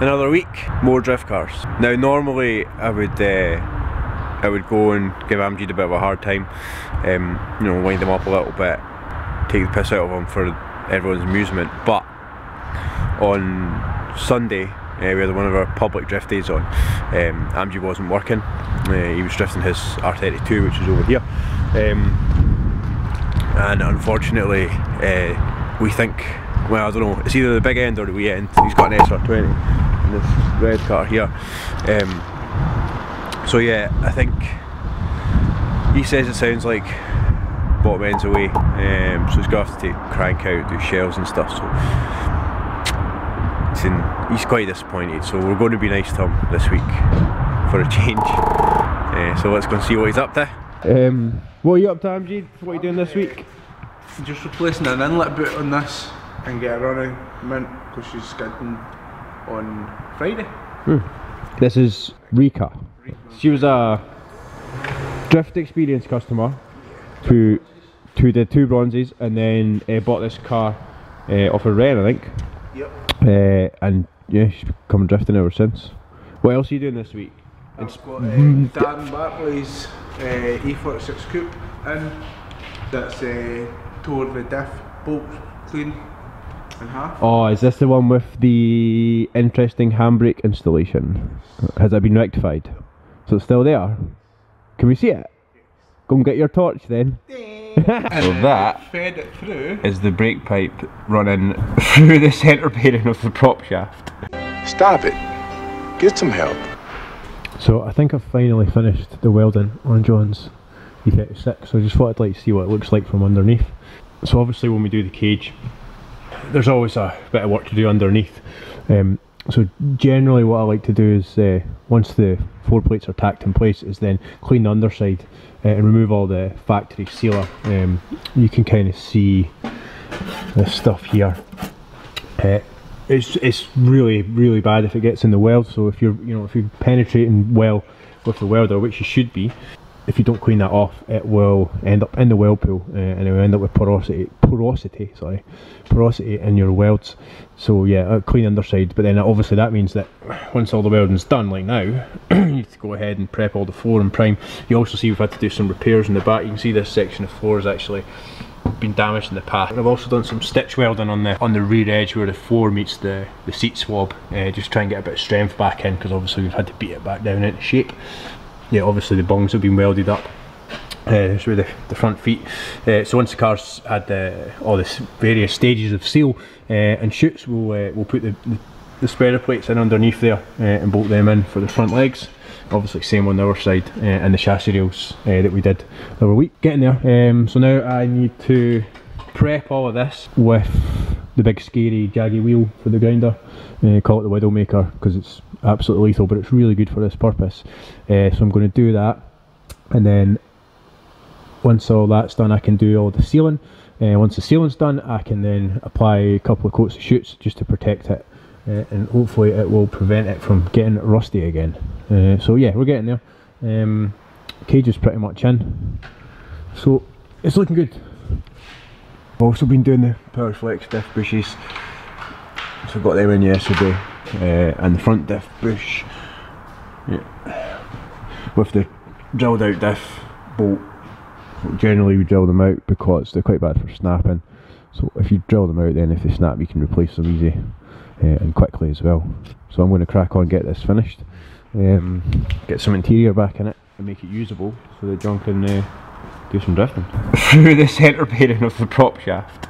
Another week, more drift cars. Now normally I would go and give Amjad a bit of a hard time, you know, wind them up a little bit, take the piss out of them for everyone's amusement, but on Sunday we had one of our public drift days on. Amjad wasn't working, he was drifting his R32, which is over here, and unfortunately we think, well, I don't know, it's either the big end or the wee end. He's got an SR20 in this red car here. So yeah, I think he says it sounds like bottom end's away, so he's going to have to take crank out, do shells and stuff, so he's quite disappointed, so we're going to be nice to him this week for a change. So let's go and see what he's up to. What are you up to, Amjad? What are you doing this week? Just replacing an inlet boot on this and get a running mint because she's skidding on Friday. This is Rika. She was a drift experience customer who did 2 bronzes and then bought this car off a Ren, I think. Yep. And yeah, she's come drifting ever since. What else are you doing this week? I've got Darren Bartley's E36 coupe in. That's tore the diff bolts clean in half. Oh, is this the one with the interesting handbrake installation? Has that been rectified? So it's still there? Can we see it? Go and get your torch then. So that fed it through is the brake pipe running through the centre bearing of the prop shaft. Stop it. Get some help. So I think I've finally finished the welding on John's E36, so I just thought I'd like to see what it looks like from underneath. So obviously when we do the cage, there's always a bit of work to do underneath. So generally what I like to do is, once the 4 plates are tacked in place, is then clean the underside and remove all the factory sealer. You can kind of see this stuff here. It's really bad if it gets in the weld. So if you're penetrating well with the welder, which you should be, if you don't clean that off, it will end up in the weld pool, and it will end up with porosity in your welds. So yeah, clean underside. But then obviously that means that once all the welding's done, like now, you need to go ahead and prep all the floor and prime. You also see we've had to do some repairs in the back. You can see this section of floor has actually been damaged in the past. And I've also done some stitch welding on the rear edge where the floor meets the seat swab, just try and get a bit of strength back in, because obviously we've had to beat it back down into shape. Yeah, obviously the bungs have been welded up. This is the front feet. So once the car's had all the various stages of seal and chutes, we'll put the spreader plates in underneath there and bolt them in for the front legs. Obviously same on the other side, and the chassis rails that we did the other week. Getting there. So now I need to prep all of this with the big scary jaggy wheel for the grinder. Call it the Widowmaker because it's absolutely lethal, but it's really good for this purpose. So I'm going to do that, and then once all that's done, I can do all the sealing. Once the sealing's done, I can then apply a couple of coats of chutes just to protect it, and hopefully it will prevent it from getting rusty again. So yeah, we're getting there. Cage is pretty much in, so it's looking good. I've also been doing the Powerflex diff bushes, so I got them in yesterday, and the front diff bush, yeah, with the drilled out diff bolt. Generally we drill them out because they're quite bad for snapping, so if you drill them out, then if they snap you can replace them easy and quickly as well. So I'm going to crack on, get this finished, get some interior back in it and make it usable so that John can do some drifting through the centre bearing of the prop shaft.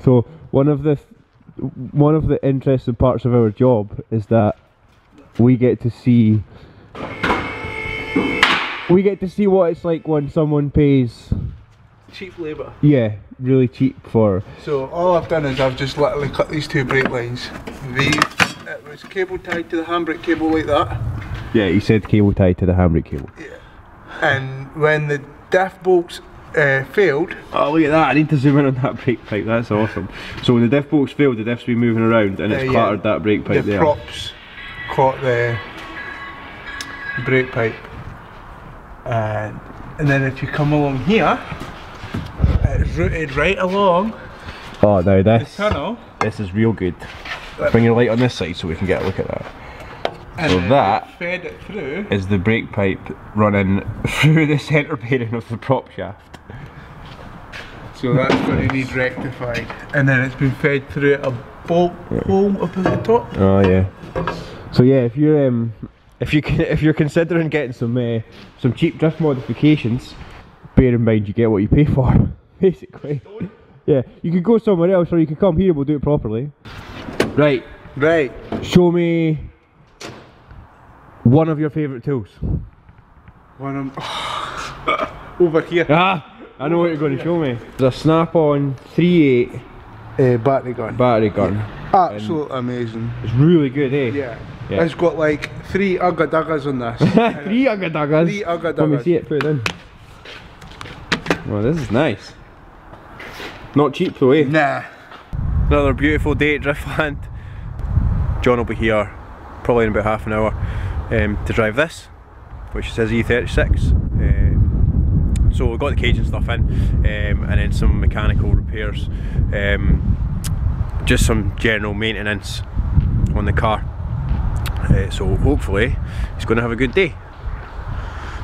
So one of the interesting parts of our job is that we get to see what it's like when someone pays cheap labour. Yeah, really cheap for. So all I've done is I've just literally cut these 2 brake lines. It was cable tied to the handbrake cable like that. Yeah, he said cable tied to the handbrake cable. Yeah. And when the diff bolts failed. Oh, look at that! I need to zoom in on that brake pipe. That's awesome. So when the diff bolts failed, the diff's been moving around and it's clattered that brake pipe there. The props caught the brake pipe, and then if you come along here, it's routed right along. Oh, now the tunnel. This is real good. Bring your light on this side so we can get a look at that. And so that fed it through. is the brake pipe running through the centre bearing of the prop shaft. So that's going to need rectified. And then it's been fed through a bolt hole up at the top. Oh yeah. So yeah, if you're considering getting some cheap drift modifications, bear in mind you get what you pay for, basically. Yeah, you could go somewhere else or you could come here and we'll do it properly. Right. Right. Show me one of your favourite tools. One of over here. Ah! I know what you're going to show me. There's a snap-on 3.8 battery gun. battery gun. Absolutely amazing. It's really good, eh? Yeah. Yeah. It's got like 3 ugga duggas on this. 3 ugga duggas. 3 ugga Let me duggas. see it, put it in. Well, this is nice. Not cheap though, eh? Nah. Another beautiful day at Driftland. John will be here probably in about half an hour to drive this, which says E36. So we've got the cage and stuff in, and then some mechanical repairs, just some general maintenance on the car. So hopefully he's going to have a good day.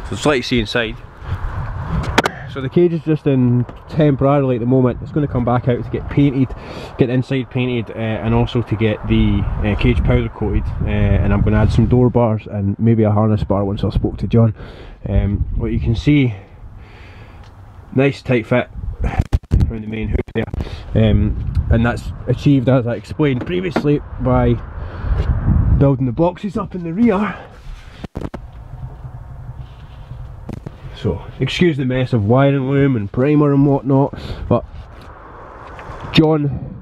So let's let you see inside. So the cage is just in temporarily at the moment. It's going to come back out to get painted, get the inside painted, and also to get the cage powder coated, and I'm going to add some door bars and maybe a harness bar once I spoke to John. What you can see, nice tight fit around the main hook there, and that's achieved, as I explained previously, by building the boxes up in the rear. So excuse the mess of wiring loom and primer and whatnot, but John,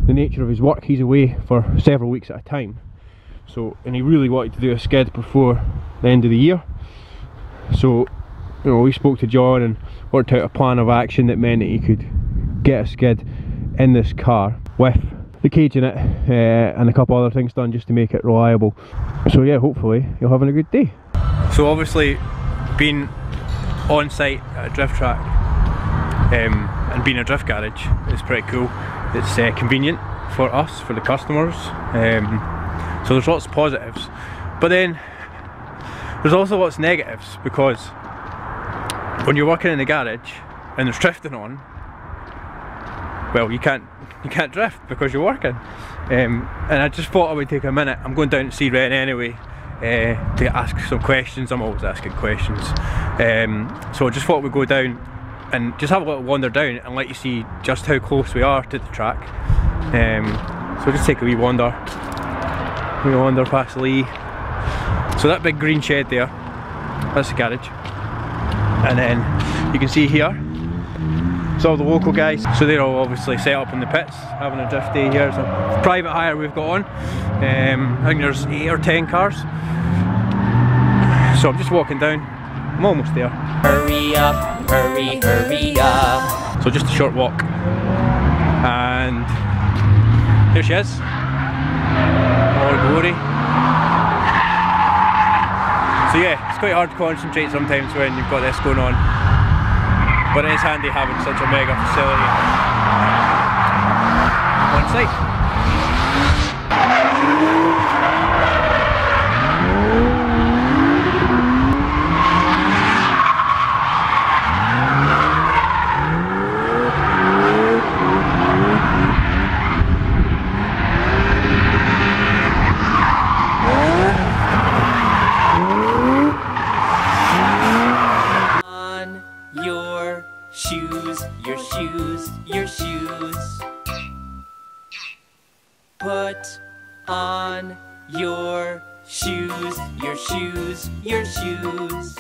the nature of his work, he's away for several weeks at a time, so, and he really wanted to do a skid before the end of the year. So, you know, we spoke to John and worked out a plan of action that meant that he could get a skid in this car with the cage in it, and a couple other things done just to make it reliable. So yeah, hopefully you're having a good day. So obviously being on site at a drift track and being a drift garage is pretty cool. It's convenient for us, for the customers, so there's lots of positives, but then there's also lots of negatives, because when you're working in the garage and there's drifting on, well, you can't drift because you're working. And I just thought I would take a minute. I'm going down to see Ren anyway to ask some questions. I'm always asking questions. So I just thought we'd go down and just have a little wander down and let you see just how close we are to the track. So just take a wee wander. We wander past Lee. So that big green shed there, that's the garage. And then you can see here, it's all the local guys, so they're all obviously set up in the pits, having a drift day here. So private hire we've got on, I think there's 8 or 10 cars. So I'm just walking down, I'm almost there. Hurry up, hurry, hurry up. So just a short walk, and here she is, all glory. So yeah, it's quite hard to concentrate sometimes when you've got this going on, but it is handy having such a mega facility on site. Your shoes. Put on your shoes, your shoes, your shoes.